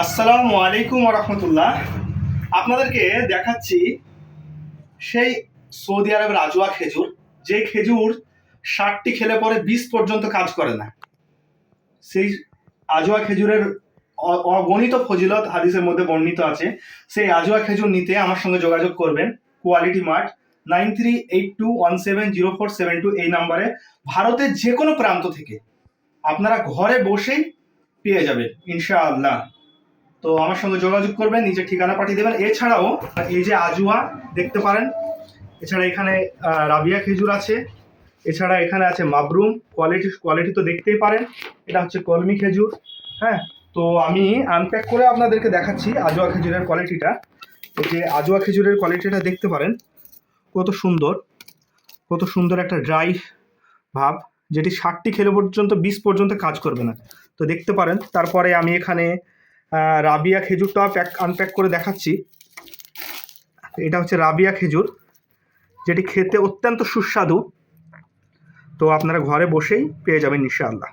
আসসালামু আলাইকুম রহমতুল্লাহ। আপনাদেরকে দেখাচ্ছি সেই সৌদি আরবের আজওয়া খেজুর, যে খেজুর 60টি খেলে পরে 20 পর্যন্ত কাজ করে না। সেই আজওয়া খেজুরের অগণিত ফজিলত হাদিসের মধ্যে বর্ণিত আছে। সেই আজওয়া খেজুর নিতে আমার সঙ্গে যোগাযোগ করবেন। কোয়ালিটি মার্ট 9382170472 এই নাম্বারে ভারতের যে কোনো প্রান্ত থেকে আপনারা ঘরে বসেই পেয়ে যাবেন ইনশাআল্লাহ। তো আমার সঙ্গে যোগাযোগ করবেন, নিজের ঠিকানা পাঠিয়ে দেবেন। এছাড়াও এই যে আজওয়া দেখতে পারেন, এছাড়া এখানে রাবিয়া খেজুর আছে, এছাড়া এখানে আছে মাবরুম। কোয়ালিটি তো দেখতেই পারেন, এটা হচ্ছে কলমি খেজুর। হ্যাঁ, তো আমি আনপ্যাক করে আপনাদেরকে দেখাচ্ছি আজওয়া খেজুরের কোয়ালিটিটা। এই যে আজওয়া খেজুরের কোয়ালিটিটা দেখতে পারেন, কত সুন্দর একটা ড্রাই ভাব, যেটি 60টি খেলে পর্যন্ত 20 পর্যন্ত কাজ করবে না। তো দেখতে পারেন। তারপরে আমি এখানে রাবিয়া খেজুরটা আনপ্যাক করে দেখাচ্ছি। এটা হচ্ছে রাবিয়া খেজুর, যেটি খেতে অত্যন্ত সুস্বাদু। তো আপনারা ঘরে বসেই পেয়ে যাবেন ইনশাআল্লাহ।